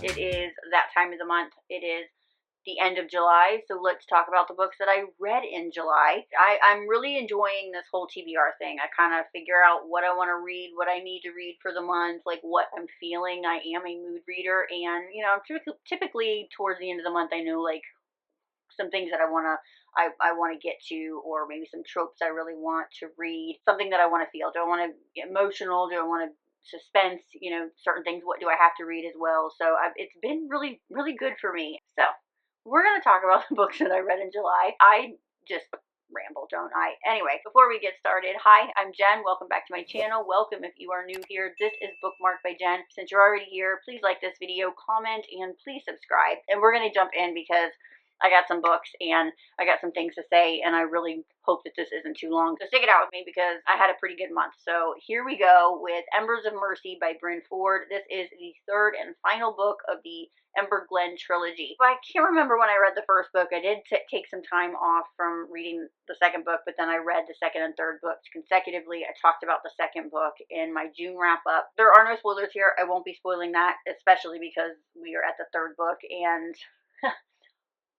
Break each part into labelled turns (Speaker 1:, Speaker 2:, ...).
Speaker 1: It is that time of the month. It is the end of July, so let's talk about the books that I read in July. I'm really enjoying this whole TBR thing. I kind of figure out what I want to read, what I need to read for the month, like what I'm feeling. I am a mood reader, and I'm typically towards the end of the month, I know like some things that I want to get to, or maybe some tropes I really want to read, something that I want to feel. Do I want to get emotional? Do I want to suspense, certain things? What do I have to read as well? So it's been really, really good for me. So we're going to talk about the books that I read in July. I just ramble, don't I? Anyway, before we get started, hi, I'm Jen. Welcome back to my channel. Welcome if you are new here. This is Bookmark by Jen. Since you're already here, please like this video, comment, and please subscribe. And we're going to jump in because I got some books and I got some things to say, and I really hope that this isn't too long. So stick it out with me because I had a pretty good month. So here we go with Embers of Mercy by Bryn Ford. This is the third and final book of the Ember Glen trilogy. I can't remember when I read the first book. I did take some time off from reading the second book, but then I read the second and third books consecutively. I talked about the second book in my June wrap up. There are no spoilers here. I won't be spoiling that, especially because we are at the third book, and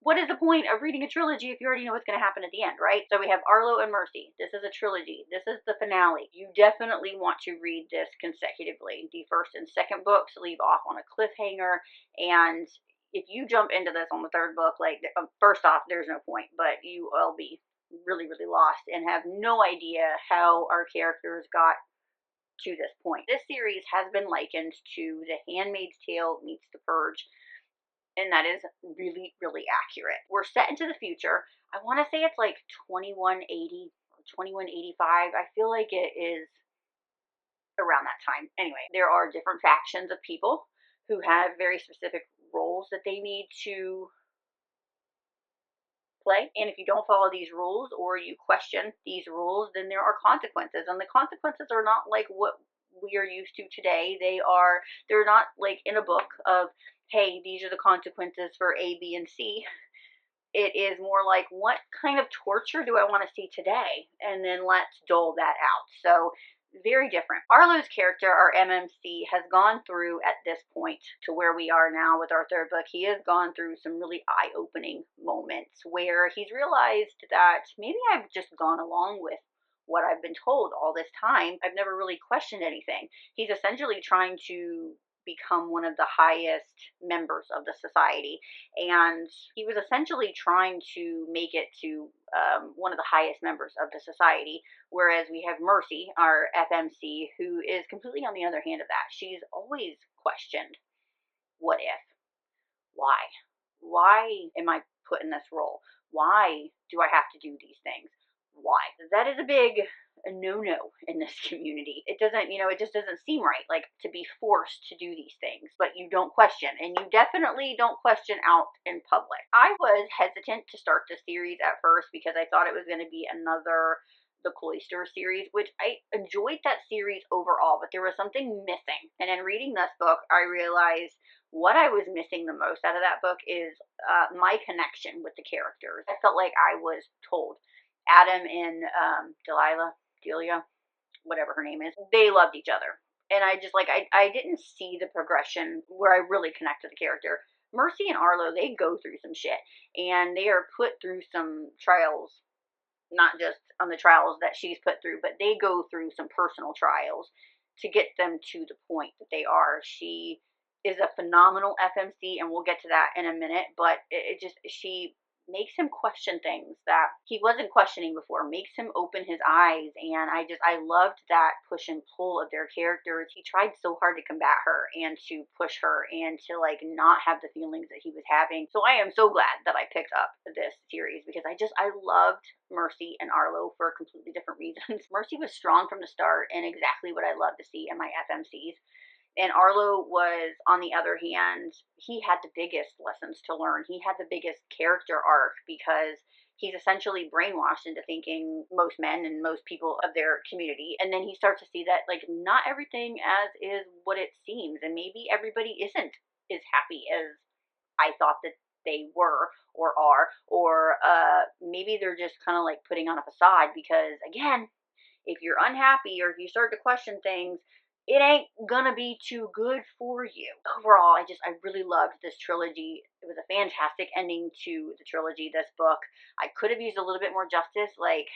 Speaker 1: what is the point of reading a trilogy if you already know what's going to happen at the end, right? So we have Arlo and Mercy. This is a trilogy. This is the finale. You definitely want to read this consecutively. The first and second books leave off on a cliffhanger, and if you jump into this on the third book, like, first off, there's no point, but you will be really, really lost and have no idea how our characters got to this point. This series has been likened to The Handmaid's Tale meets The Purge, and that is really, really accurate. We're set into the future. I want to say it's like 2180 or 2185. I feel like it is around that time. Anyway, there are different factions of people who have very specific roles that they need to play. And if you don't follow these rules or you question these rules, then there are consequences. And the consequences are not like what we are used to today. They're not like in a book of, hey, these are the consequences for A, B, and C. It is more like, what kind of torture do I want to see today? And then let's dole that out. So very different. Arlo's character, our MMC, has gone through at this point to where we are now with our third book. He has gone through some really eye-opening moments where he's realized that maybe I've just gone along with what I've been told all this time. I've never really questioned anything. He's essentially trying to become one of the highest members of the society, and he was essentially trying to make it to one of the highest members of the society, whereas we have Mercy, our FMC, who is completely on the other hand of that. She's always questioned, what if? Why am I put in this role? Why do I have to do these things? Why? That is a big no-no in this community. It doesn't, it just doesn't seem right, like, to be forced to do these things, but you don't question, and you definitely don't question out in public. I was hesitant to start the series at first because I thought it was going to be another The Cloister series, which I enjoyed that series overall, but there was something missing. And in reading this book, I realized what I was missing the most out of that book is my connection with the characters. I felt like I was told. Adam and Delia, whatever her name is, they loved each other. And I just, like, I didn't see the progression where I really connect to the character. Mercy and Arlo, they go through some shit, and they are put through some trials, not just on the trials that she's put through, but they go through some personal trials to get them to the point that they are. She is a phenomenal FMC, and we'll get to that in a minute, but she makes him question things that he wasn't questioning before, makes him open his eyes, and I loved that push and pull of their characters. He tried so hard to combat her and to push her and to, like, not have the feelings that he was having. So I am so glad that I picked up this series because I loved Mercy and Arlo for completely different reasons. Mercy was strong from the start and exactly what I love to see in my FMCs. And Arlo was, on the other hand, he had the biggest lessons to learn. He had the biggest character arc because he's essentially brainwashed into thinking most men and most people of their community. And then he starts to see that, like, not everything as is what it seems. And maybe everybody isn't as happy as I thought that they were or are. Or maybe they're just kind of like putting on a facade because, again, if you're unhappy or if you start to question things, it ain't gonna be too good for you. Overall, I really loved this trilogy. It was a fantastic ending to the trilogy, this book. I could have used a little bit more justice. Like,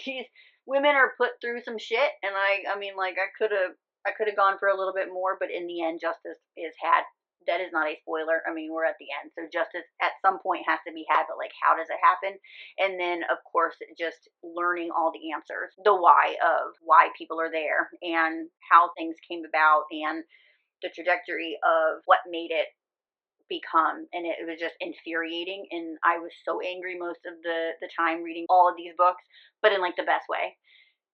Speaker 1: these women are put through some shit, and I mean, like, I could have gone for a little bit more, but in the end, justice is had. That is not a spoiler. I mean, we're at the end, so justice at some point has to be had, but like, how does it happen? And then, of course, just learning all the answers, the why of why people are there, and how things came about, and the trajectory of what made it become. And it was just infuriating, and I was so angry most of the time reading all of these books, but in like the best way.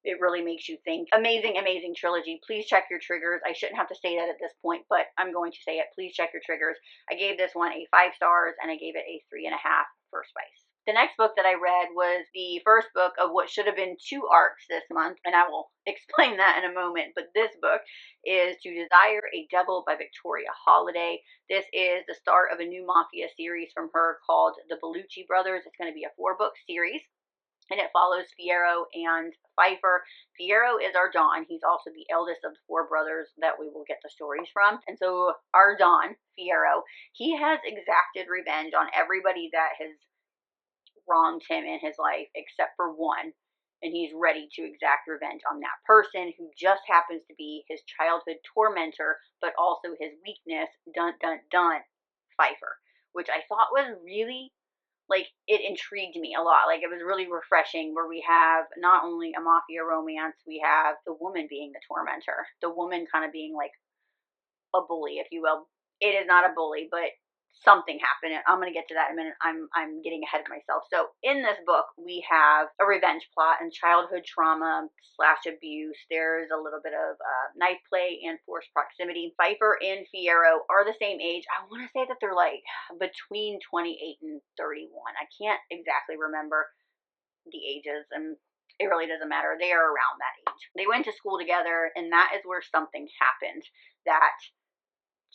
Speaker 1: It really makes you think. Amazing, amazing trilogy. Please check your triggers. I shouldn't have to say that at this point, but I'm going to say it. Please check your triggers. I gave this one a 5 stars, and I gave it a 3.5 for spice. The next book that I read was the first book of what should have been 2 arcs this month, and I will explain that in a moment. But this book is To Desire a Devil by Victoria Holiday. This is the start of a new mafia series from her called The Bellucci Brothers. It's going to be a 4-book series, and it follows Fiyero and Pfeiffer. Fiyero is our Don. He's also the eldest of the 4 brothers that we will get the stories from. And so our Don, Fiyero, he has exacted revenge on everybody that has wronged him in his life except for one. And he's ready to exact revenge on that person who just happens to be his childhood tormentor, but also his weakness, dun dun dun, Pfeiffer, which I thought was really, like, it intrigued me a lot. Like, it was really refreshing, where we have not only a mafia romance, we have the woman being the tormentor, the woman kind of being like a bully, if you will. It is not a bully, but something happened. I'm going to get to that in a minute. I'm getting ahead of myself. So in this book, we have a revenge plot and childhood trauma / abuse. There's a little bit of knife play and forced proximity. Pfeiffer and Fiyero are the same age. I want to say that they're like between 28 and 31. I can't exactly remember the ages, and it really doesn't matter. They are around that age. They went to school together, and that is where something happened that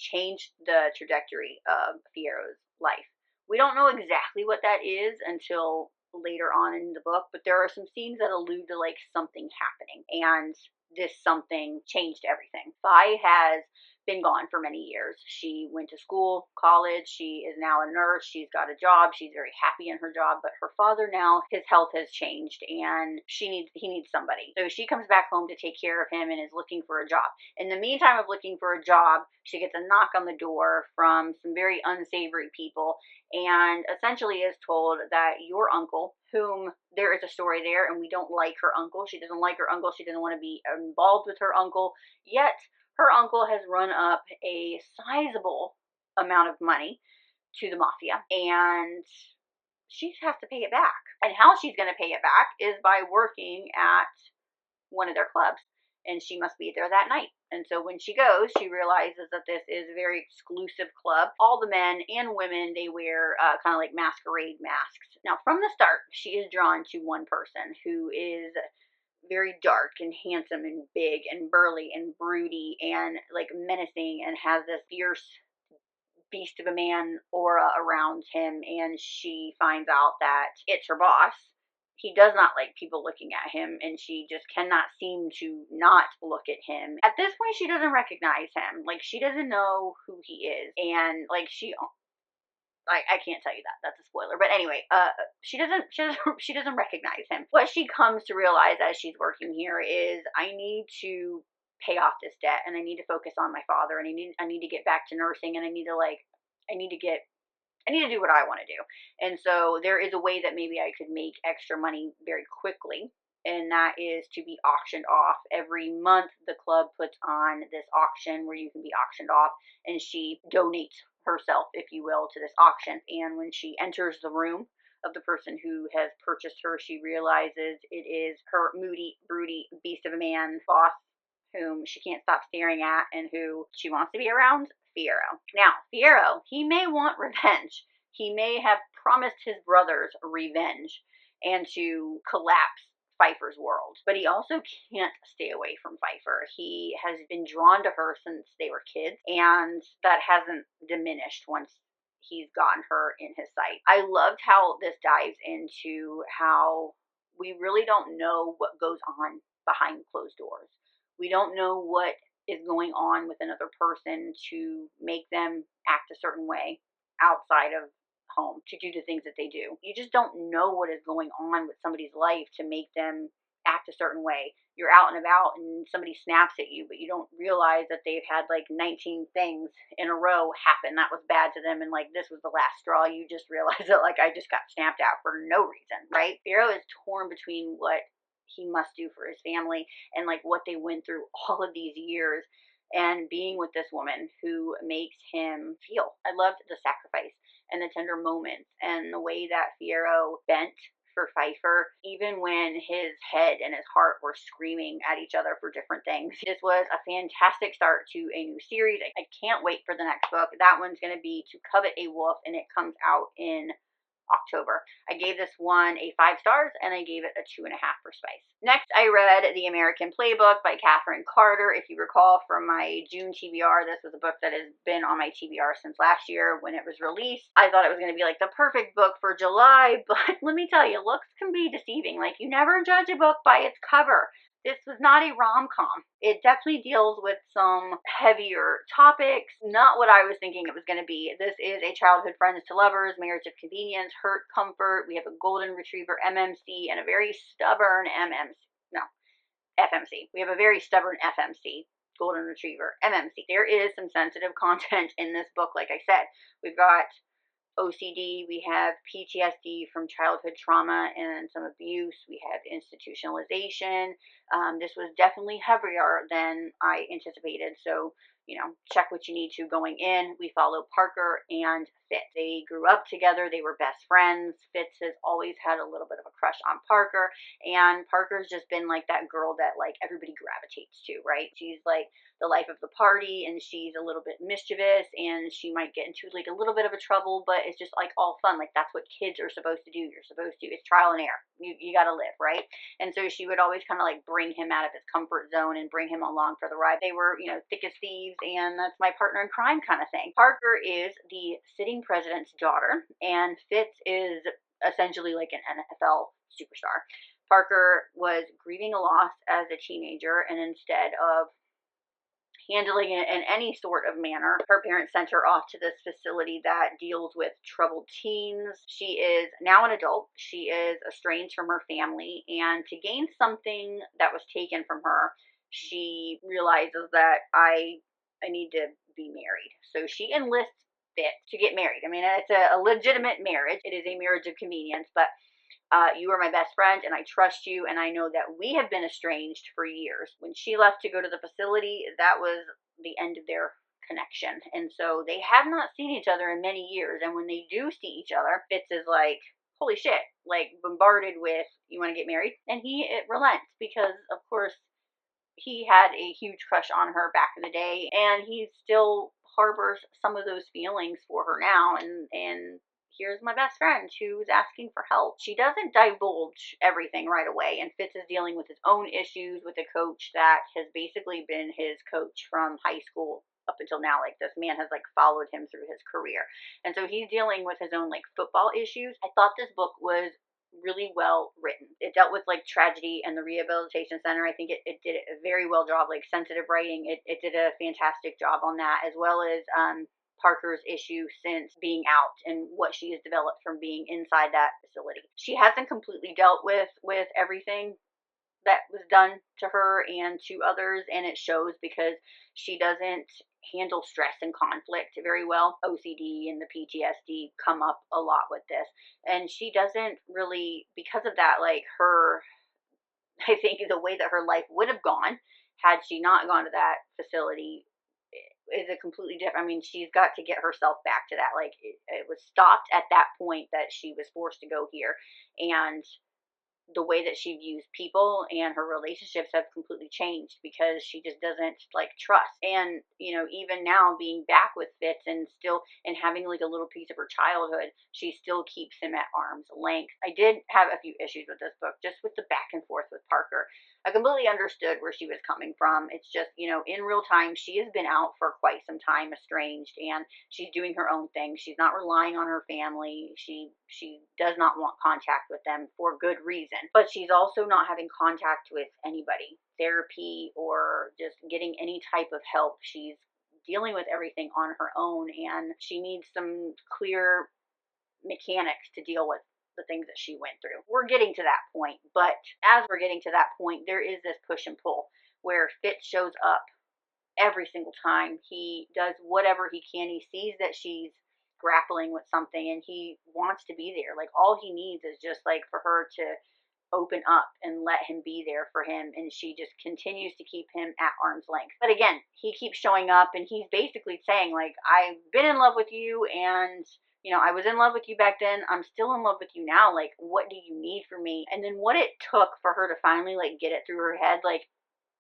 Speaker 1: changed the trajectory of Fiyero's life. We don't know exactly what that is until later on in the book, but there are some scenes that allude to like something happening, and this something changed everything. Fi has been gone for many years. She went to school, college, she is now a nurse, she's got a job, she's very happy in her job, but her father now, his health has changed, and he needs somebody. So she comes back home to take care of him and is looking for a job. In the meantime of looking for a job, she gets a knock on the door from some very unsavory people, and essentially is told that your uncle, whom there is a story there, and we don't like her uncle. She doesn't like her uncle. She doesn't want to be involved with her uncle. Yet her uncle has run up a sizable amount of money to the mafia, and she has to pay it back. And how she's going to pay it back is by working at one of their clubs, and she must be there that night. And so when she goes, she realizes that this is a very exclusive club. All the men and women, they wear kind of like masquerade masks. Now, from the start, she is drawn to one person who is very dark and handsome and big and burly and broody and like menacing, and has this fierce beast of a man aura around him. And she finds out that it's her boss. He does not like people looking at him, and she just cannot seem to not look at him. At this point, she doesn't recognize him. Like, she doesn't know who he is. And like, I can't tell you that. That's a spoiler. But anyway, she doesn't recognize him. What she comes to realize as she's working here is, I need to pay off this debt, and I need to focus on my father, and I need to get back to nursing, and I need to do what I want to do. And so there is a way that maybe I could make extra money very quickly, and that is to be auctioned off. Every month, the club puts on this auction where you can be auctioned off, and she donates herself, if you will, to this auction. And when she enters the room of the person who has purchased her, she realizes it is her moody, broody beast of a man boss, whom she can't stop staring at, and who she wants to be around, Fiyero. Now, Fiyero, he may want revenge. He may have promised his brothers revenge and to collapse Pfeiffer's world, but he also can't stay away from Pfeiffer. He has been drawn to her since they were kids, and that hasn't diminished once he's gotten her in his sight. I loved how this dives into how we really don't know what goes on behind closed doors. We don't know what is going on with another person to make them act a certain way outside of home, to do the things that they do. You just don't know what is going on with somebody's life to make them act a certain way. You're out and about and somebody snaps at you, but you don't realize that they've had like 19 things in a row happen that was bad to them, and like this was the last straw. You just realize that like I just got snapped at for no reason, right? Fiyero is torn between what he must do for his family and like what they went through all of these years, and being with this woman who makes him feel. I loved the sacrifice and the tender moments and the way that Fiyero bent for Pfeiffer, even when his head and his heart were screaming at each other for different things. This was a fantastic start to a new series. I can't wait for the next book. That one's going to be To Covet a Wolf, and it comes out in October. I gave this one a 5 stars, and I gave it a 2.5 for spice. Next, I read The American Playbook by Catherine Carter. If you recall from my June TBR, this was a book that has been on my TBR since last year when it was released. I thought it was going to be like the perfect book for July, but let me tell you, looks can be deceiving. Like, you never judge a book by its cover. This was not a rom-com. It definitely deals with some heavier topics. Not what I was thinking it was going to be. This is a childhood friends to lovers, marriage of convenience, hurt, comfort. We have a golden retriever MMC and a very stubborn FMC. We have a very stubborn FMC, golden retriever MMC. There is some sensitive content in this book, like I said. We've got OCD, we have PTSD from childhood trauma and some abuse, we have institutionalization. This was definitely heavier than I anticipated, so check what you need to going in. We follow Parker and Fitz. They grew up together. They were best friends. Fitz has always had a little bit of a crush on Parker, and Parker's just been like that girl that like everybody gravitates to, right? She's like the life of the party, and she's a little bit mischievous, and she might get into like a little bit of a trouble, but it's just like all fun. Like that's what kids are supposed to do. You're supposed to, it's trial and error. You got to live, right? And so she would always kind of like bring him out of his comfort zone and bring him along for the ride. They were, thick as thieves, and that's my partner in crime kind of thing. Parker is the sitting president's daughter, and Fitz is essentially like an NFL superstar. Parker was grieving a loss as a teenager, and instead of handling it in any sort of manner, her parents sent her off to this facility that deals with troubled teens. She is now an adult. She is estranged from her family, and to gain something that was taken from her, she realizes that I need to be married. So she enlists Fitz to get married. I mean, it's a legitimate marriage. It is a marriage of convenience, but you are my best friend, and I trust you, and I know that we have been estranged for years. When she left to go to the facility, that was the end of their connection, and so they have not seen each other in many years, and when they do see each other, Fitz is like, holy shit, like bombarded with, you want to get married? And it relents, because of course he had a huge crush on her back in the day, and he still harbors some of those feelings for her now, and here's my best friend who's asking for help. She doesn't divulge everything right away, and Fitz is dealing with his own issues with a coach that has basically been his coach from high school up until now. Like, this man has like followed him through his career, and so he's dealing with his own like football issues. I thought this book was really well written. It dealt with like tragedy and the rehabilitation center. I think it did a very well job, like sensitive writing. It did a fantastic job on that, as well as Parker's issue since being out and what she has developed from being inside that facility. She hasn't completely dealt with everything that was done to her and to others, and it shows because she doesn't handle stress and conflict very well. OCD and the PTSD come up a lot with this, and she doesn't really, because of that, like I think the way that her life would have gone had she not gone to that facility is a completely different. I mean, she's got to get herself back to that. Like, it was stopped at that point that she was forced to go here, and the way that she views people and her relationships have completely changed because she just doesn't like trust. And even now being back with Fitz and still and having like a little piece of her childhood, she still keeps him at arm's length. I did have a few issues with this book, just with the back and forth with Parker. I completely understood where she was coming from. It's just, in real time, she has been out for quite some time, estranged, and she's doing her own thing. She's not relying on her family. She does not want contact with them for good reason. But she's also not having contact with anybody, therapy or just getting any type of help. She's dealing with everything on her own, and she needs some clear mechanics to deal with the things that she went through. We're getting to that point, but as we're getting to that point, there is this push and pull where Fitz shows up every single time. He does whatever he can. He sees that she's grappling with something and he wants to be there. Like, all he needs is just like for her to open up and let him be there for him, and she just continues to keep him at arm's length. But again, he keeps showing up and he's basically saying, like, I've been in love with you, and I was in love with you back then, I'm still in love with you now, like, what do you need from me? And then what it took for her to finally like get it through her head, like,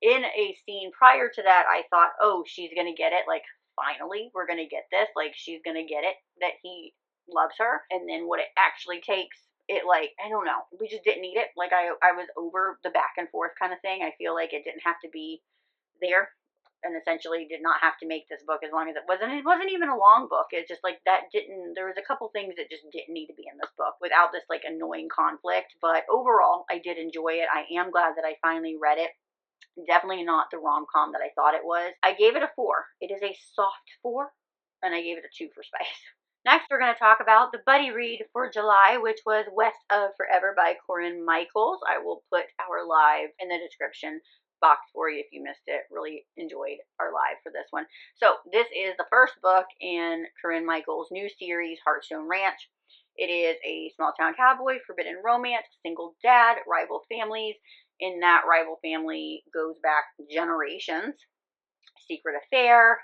Speaker 1: in a scene prior to that, I thought, oh, she's gonna get it, like, finally we're gonna get this, like, she's gonna get it that he loves her. And then what it actually takes, it, like, I don't know, we just didn't need it. Like, I was over the back and forth kind of thing. I feel like it didn't have to be there, and essentially did not have to make this book as long as it wasn't. It wasn't even a long book. It's just like that didn't, there was a couple things that just didn't need to be in this book without this like annoying conflict. But overall, I did enjoy it. I am glad that I finally read it. Definitely not the rom-com that I thought it was. I gave it a 4. It is a soft 4, and I gave it a 2 for spice. Next, we're going to talk about the buddy read for July, which was West of Forever by Corinne Michaels. I will put our live in the description box for you if you missed it. Really enjoyed our live for this one. So this is the first book in Corinne Michaels' new series, Hearthstone Ranch. It is a small town cowboy, forbidden romance, single dad, rival families. In that rival family goes back generations. Secret affair.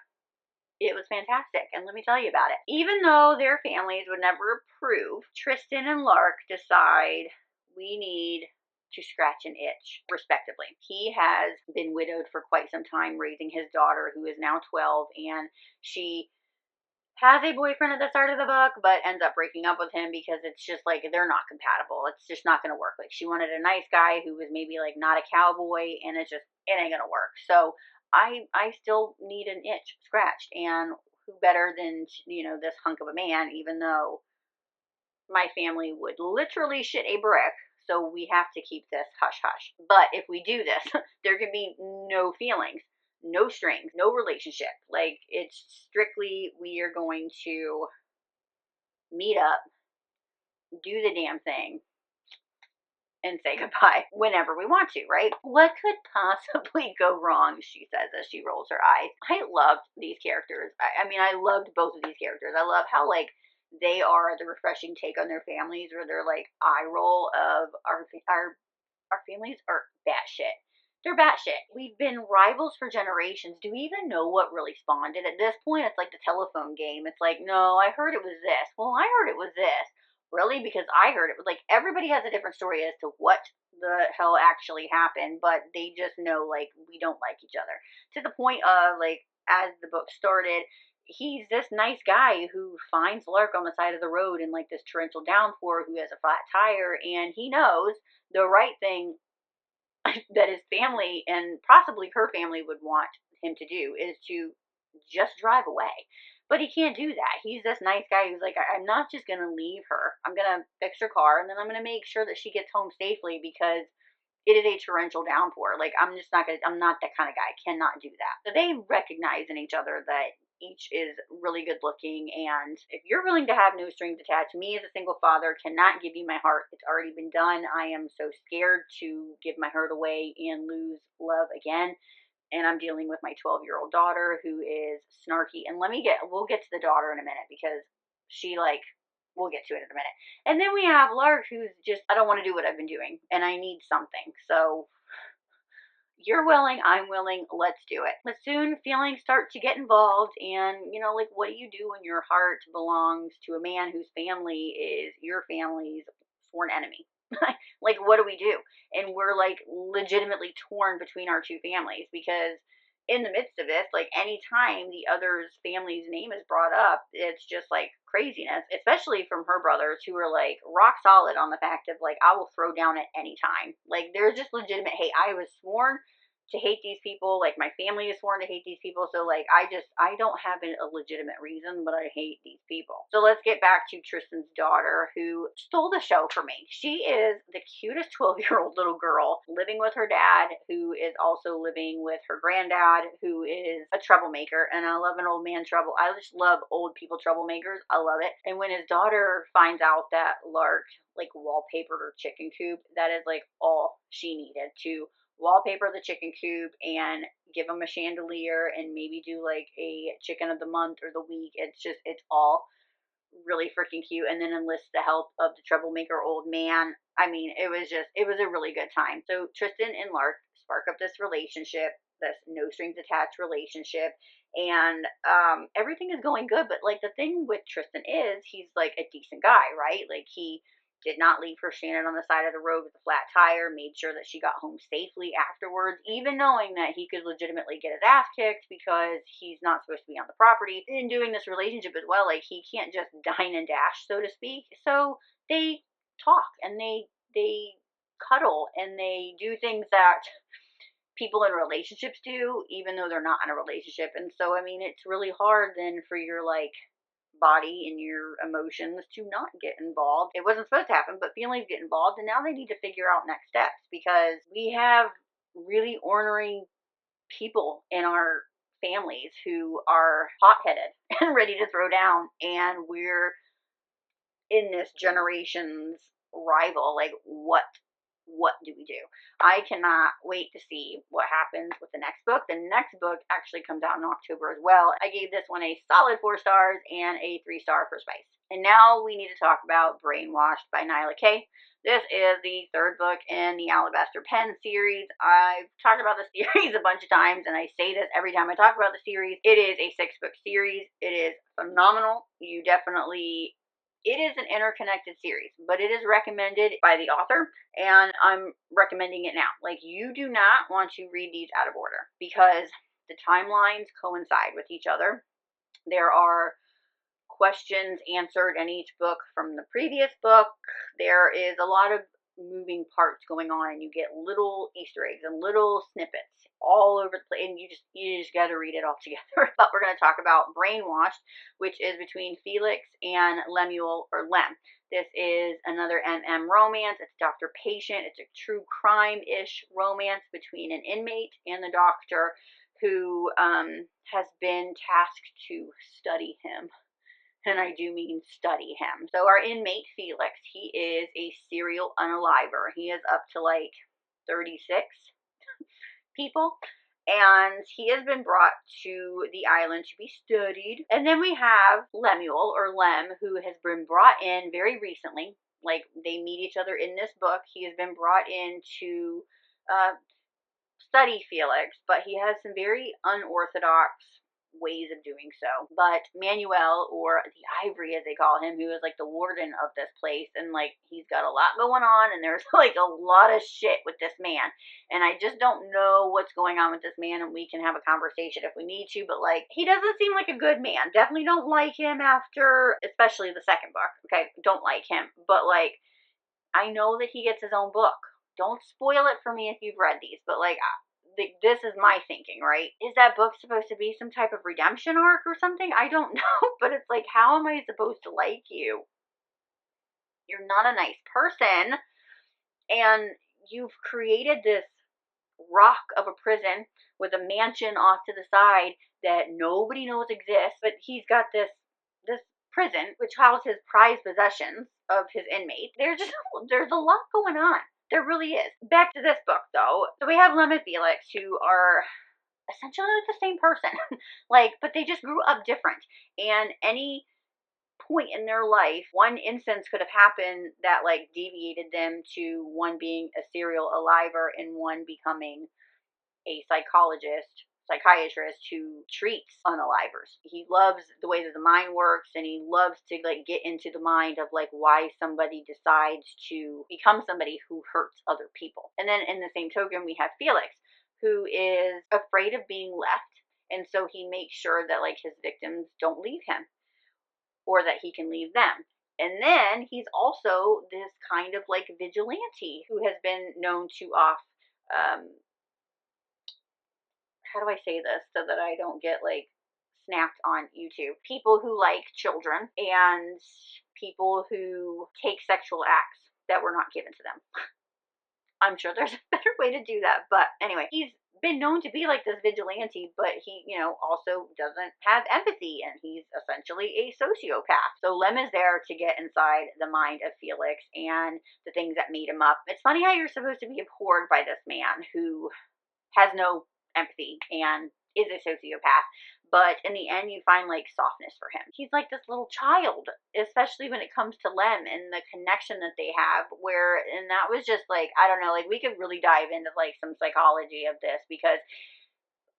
Speaker 1: It was fantastic, and let me tell you about it. Even though their families would never approve, Tristan and Lark decide we need to scratch an itch, respectively. He has been widowed for quite some time, raising his daughter, who is now 12, and she has a boyfriend at the start of the book, but ends up breaking up with him because it's just like they're not compatible. It's just not going to work. Like, she wanted a nice guy who was maybe like not a cowboy, and it ain't going to work. So I still need an itch scratched, and who better than this hunk of a man, even though my family would literally shit a brick. So we have to keep this hush hush. But if we do this, there can be no feelings, no strings, no relationship. Like, it's strictly, we are going to meet up, do the damn thing, and say goodbye whenever we want to, right? What could possibly go wrong, she says as she rolls her eyes. I loved these characters. I mean, I loved both of these characters. I love how, like, they are the refreshing take on their families, where they're like eye roll of our families are batshit. They're batshit. We've been rivals for generations. Do we even know what really spawned it? At this point, it's like the telephone game. It's like, no, I heard it was this. Well, I heard it was this. Really? Because I heard it was like, everybody has a different story as to what the hell actually happened, but they just know, like, we don't like each other. To the point of, like, as the book started, he's this nice guy who finds Lark on the side of the road in like this torrential downpour, who has a flat tire, and he knows the right thing that his family and possibly her family would want him to do is to just drive away. But he can't do that. He's this nice guy who's like, I'm not just going to leave her. I'm going to fix her car, and then I'm going to make sure that she gets home safely because it is a torrential downpour. Like, I'm not that kind of guy. I cannot do that. So they recognize in each other that each is really good looking, and if you're willing to have no strings attached, me as a single father cannot give you my heart. It's already been done. I am so scared to give my heart away and lose love again. And I'm dealing with my 12-year-old daughter, who is snarky. And we'll get to the daughter in a minute, because she, like, we'll get to it in a minute. And then we have Lark, who's just, I don't want to do what I've been doing, and I need something. So you're willing, I'm willing, let's do it. But soon feelings start to get involved, and like, what do you do when your heart belongs to a man whose family is your family's sworn enemy? Like, what do we do? And we're like legitimately torn between our two families, because in the midst of this, like anytime the other's family's name is brought up, it's just like craziness, especially from her brothers who are like rock solid on the fact of like, I will throw down at any time. Like there's just legitimate, hey, I was sworn to hate these people. Like my family is sworn to hate these people. So like I don't have a legitimate reason, but I hate these people. So let's get back to Tristan's daughter, who stole the show for me. She is the cutest 12-year-old little girl living with her dad, who is also living with her granddad, who is a troublemaker. And I love an old man trouble. I just love old people troublemakers. I love it. And when his daughter finds out that Lark like wallpapered her chicken coop, that is like all she needed to wallpaper the chicken coop and give him a chandelier and maybe do like a chicken of the month or the week. It's all really freaking cute. And then enlist the help of the troublemaker old man. I mean, it was a really good time. So Tristan and Lark spark up this relationship, this no strings attached relationship, and everything is going good. But like the thing with Tristan is he's like a decent guy, right? Like he did not leave her stranded on the side of the road with a flat tire, made sure that she got home safely afterwards, even knowing that he could legitimately get his ass kicked because he's not supposed to be on the property. In doing this relationship as well, like he can't just dine and dash, so to speak. So they talk and they cuddle and they do things that people in relationships do, even though they're not in a relationship. And so, I mean, it's really hard then for your like body and your emotions to not get involved. It wasn't supposed to happen, but feelings get involved, and now they need to figure out next steps because we have really ornery people in our families who are hot-headed and ready to throw down, and we're in this generation's rival. Like, what do we do? I cannot wait to see what happens with the next book. The next book actually comes out in October as well. I gave this one a solid 4 stars and a 3-star for spice. And now we need to talk about Brainwashed by Nyla K. This is the 3rd book in the Alabaster Pen series. I've talked about the series a bunch of times, and I say this every time I talk about the series. It is a 6-book series. It is phenomenal. It is an interconnected series, but it is recommended by the author, and I'm recommending it now. Like, you do not want to read these out of order because the timelines coincide with each other. There are questions answered in each book from the previous book. There is a lot of moving parts going on, and you get little Easter eggs and little snippets all over the place, and you just got to read it all together. But we're going to talk about Brainwashed, which is between Felix and Lemuel, or Lem. This is another MM romance. It's Dr. Patient. It's a true crime-ish romance between an inmate and the doctor who has been tasked to study him. And I do mean study him. So our inmate, Felix, he is a serial unaliver. He is up to like 36 people. And he has been brought to the island to be studied. And then we have Lemuel, or Lem, who has been brought in very recently. Like, they meet each other in this book. He has been brought in to study Felix, but he has some very unorthodox ways of doing so. But Manuel, or the Ivory as they call him, who is like the warden of this place, and like he's got a lot going on, and there's like a lot of shit with this man, and I just don't know what's going on with this man, and we can have a conversation if we need to, but like he doesn't seem like a good man. Definitely don't like him after, especially the 2nd book. Okay, don't like him, but like I know that he gets his own book. Don't spoil it for me if you've read these, but like this is my thinking, right? Is that book supposed to be some type of redemption arc or something? I don't know, but it's like, how am I supposed to like you? You're not a nice person, and you've created this rock of a prison with a mansion off to the side that nobody knows exists, but he's got this prison which houses prized possessions of his inmates. There's a lot going on. There really is. Back to this book, though. So we have Lem and Felix, who are essentially the same person. Like, but they just grew up different. And any point in their life, one instance could have happened that, like, deviated them to one being a serial aliver and one becoming a psychiatrist who treats unalivers. He loves the way that the mind works, and he loves to like get into the mind of like why somebody decides to become somebody who hurts other people. And then in the same token, we have Felix, who is afraid of being left, and so he makes sure that like his victims don't leave him, or that he can leave them. And then he's also this kind of like vigilante who has been known to how do I say this so that I don't get like snapped on YouTube? People who like children and people who take sexual acts that were not given to them. I'm sure there's a better way to do that. But anyway, he's been known to be like this vigilante, but he, also doesn't have empathy, and he's essentially a sociopath. So Lem is there to get inside the mind of Felix and the things that made him up. It's funny how you're supposed to be abhorred by this man who has no empathy and is a sociopath, but in the end you find like softness for him. He's like this little child, especially when it comes to Lem and the connection that they have, and that was just like, I don't know, like we could really dive into like some psychology of this, because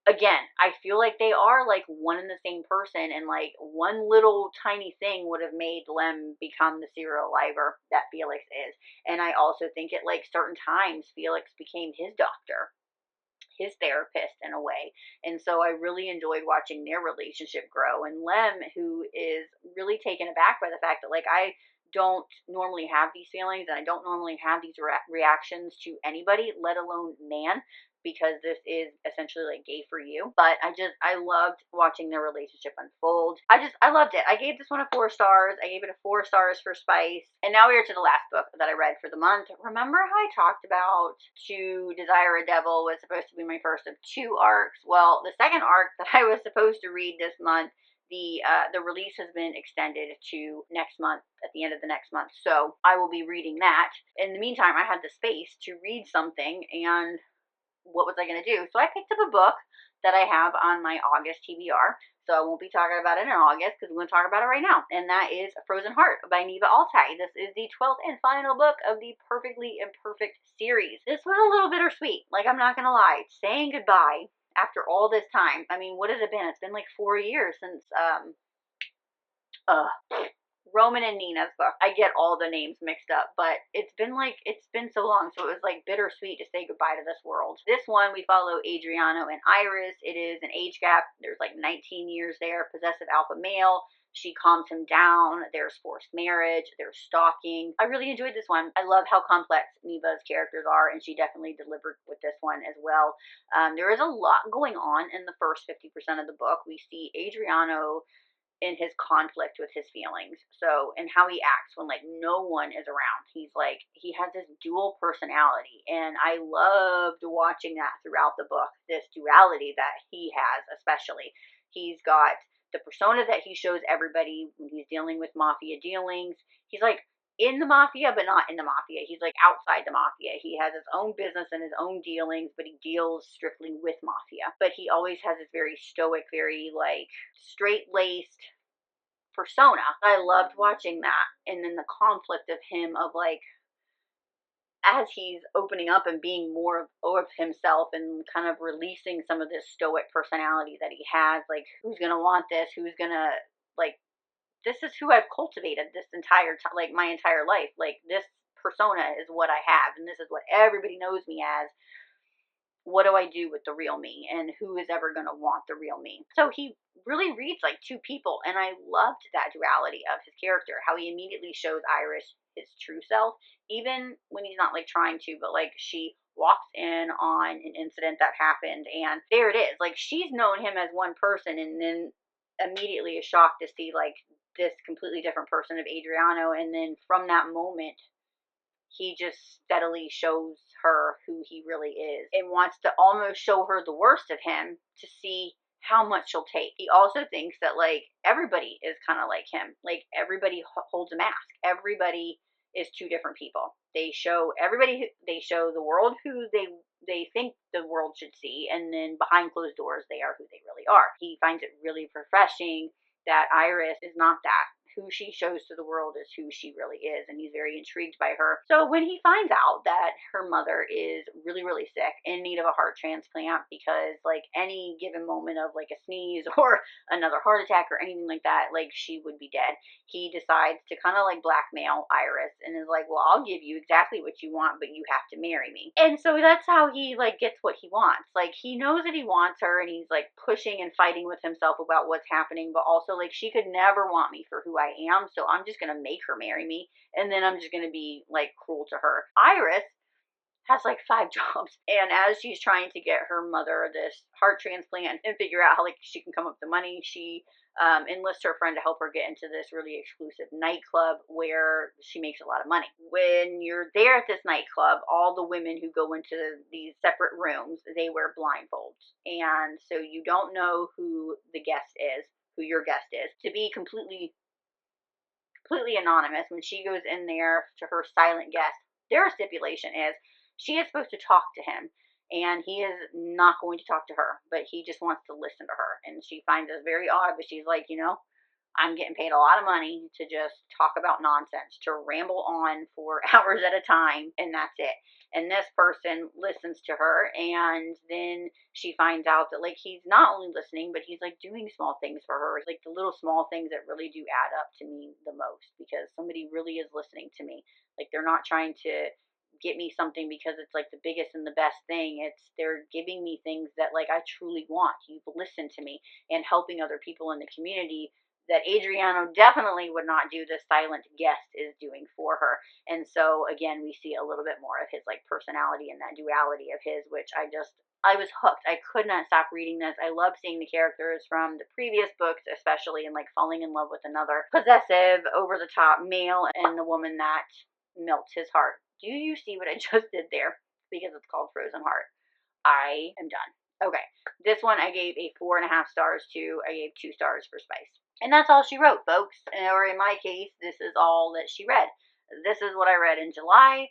Speaker 1: again, I feel like they are like one and the same person, and like one little tiny thing would have made Lem become the serial lifer that Felix is. And I also think at like certain times Felix became his doctor, his therapist in a way. And so I really enjoyed watching their relationship grow. And Lem, who is really taken aback by the fact that like I don't normally have these feelings, and I don't normally have these reactions to anybody, let alone man, because this is essentially like Gay for You. But I loved watching their relationship unfold. I loved it. I gave this one a 4 stars. I gave it a 4 stars for spice. And now we are to the last book that I read for the month. Remember how I talked about To Desire a Devil was supposed to be my first of 2 arcs? Well, the second arc that I was supposed to read this month, the release has been extended to next month, at the end of the next month. So I will be reading that. In the meantime, I had the space to read something, and what was I going to do? So I picked up a book that I have on my August TBR. So I won't be talking about it in August because we're going to talk about it right now. And that is Frozen Heart by Neva Altai. This is the 12th and final book of the Perfectly Imperfect series. This was a little bittersweet. Like, I'm not going to lie. Saying goodbye after all this time. I mean, what has it been? It's been like 4 years since, Roman and Nina's book. I get all the names mixed up, but it's been so long, so it was like bittersweet to say goodbye to this world. This one, we follow Adriano and Iris. It is an age gap. There's like 19 years there. Possessive alpha male. She calms him down. There's forced marriage. There's stalking. I really enjoyed this one. I love how complex Neva's characters are, and she definitely delivered with this one as well. There is a lot going on in the first 50% of the book. We see Adriano in his conflict with his feelings, and how he acts when like no one is around. He has this dual personality, and I loved watching that throughout the book, this duality that he has. Especially, he's got the persona that he shows everybody when he's dealing with mafia dealings. He's like in the mafia, but not in the mafia. He's like outside the mafia. He has his own business and his own dealings, but he deals strictly with mafia. But he always has this very stoic, very like straight-laced persona. I loved watching that. And then the conflict of him, of like, as he's opening up and being more of himself and kind of releasing some of this stoic personality that he has, like, who's gonna want this? Who's gonna, like, this is who I've cultivated this entire time, like my entire life. Like, this persona is what I have, and this is what everybody knows me as. What do I do with the real me, and who is ever going to want the real me? So he really reads like 2 people, and I loved that duality of his character, how he immediately shows Iris his true self, even when he's not like trying to, but like she walks in on an incident that happened, and there it is. Like, she's known him as one person, and then immediately is shocked to see like this completely different person of Adriano. And then from that moment, he just steadily shows her who he really is, and wants to almost show her the worst of him to see how much she'll take. He also thinks that like everybody is kind of like him. Like, everybody holds a mask. Everybody is 2 different people. They show the world who they think the world should see, and then behind closed doors they are who they really are. He finds it really refreshing that Iris is not that, who she shows to the world is who she really is, and he's very intrigued by her. So when he finds out that her mother is really, really sick, in need of a heart transplant, because like any given moment of like a sneeze or another heart attack or anything like that, like she would be dead, he decides to kind of like blackmail Iris and is like, well, I'll give you exactly what you want, but you have to marry me. And so that's how he like gets what he wants. Like he knows that he wants her, and he's like pushing and fighting with himself about what's happening, but also like she could never want me for who I am, so I'm just gonna make her marry me, and then I'm just gonna be like cruel to her. Iris has like 5 jobs, and as she's trying to get her mother this heart transplant and figure out how like she can come up with the money, she enlists her friend to help her get into this really exclusive nightclub where she makes a lot of money. When you're there at this nightclub, all the women who go into these separate rooms, they wear blindfolds, and so you don't know who the guest is, who your guest is. To be completely anonymous, when she goes in there to her silent guest, their stipulation is she is supposed to talk to him, and he is not going to talk to her, but he just wants to listen to her. And she finds this very odd, but she's like, you know, I'm getting paid a lot of money to just talk about nonsense, to ramble on for hours at a time, and that's it. And this person listens to her, and then she finds out that like he's not only listening, but he's like doing small things for her, like the little small things that really do add up to me the most, because somebody really is listening to me. Like they're not trying to get me something because it's like the biggest and the best thing. It's they're giving me things that like I truly want. You've listened to me, and helping other people in the community that Adriano definitely would not do, the silent guest is doing for her. And so again, we see a little bit more of his like personality and that duality of his, which I was hooked. I could not stop reading this. I love seeing the characters from the previous books, especially, and like falling in love with another possessive, over the top male, and the woman that melts his heart. Do you see what I just did there? Because it's called Frozen Heart. I am done. Okay, this one I gave a 4.5 stars to. I gave 2 stars for Spice. And that's all she wrote, folks. Or in my case, this is all that she read. This is what I read in July.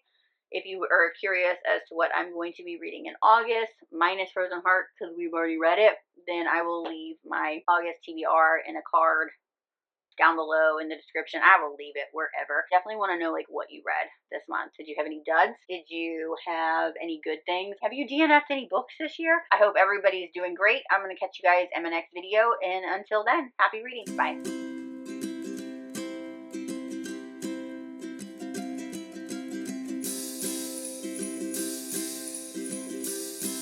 Speaker 1: If you are curious as to what I'm going to be reading in August, minus Frozen Heart, because we've already read it, then I will leave my August TBR in a card down below in the description. I will leave it wherever. Definitely want to know like what you read this month. Did you have any duds? Did you have any good things? Have you DNF'd any books this year? I hope everybody's doing great. I'm going to catch you guys in my next video, and until then, happy reading. Bye.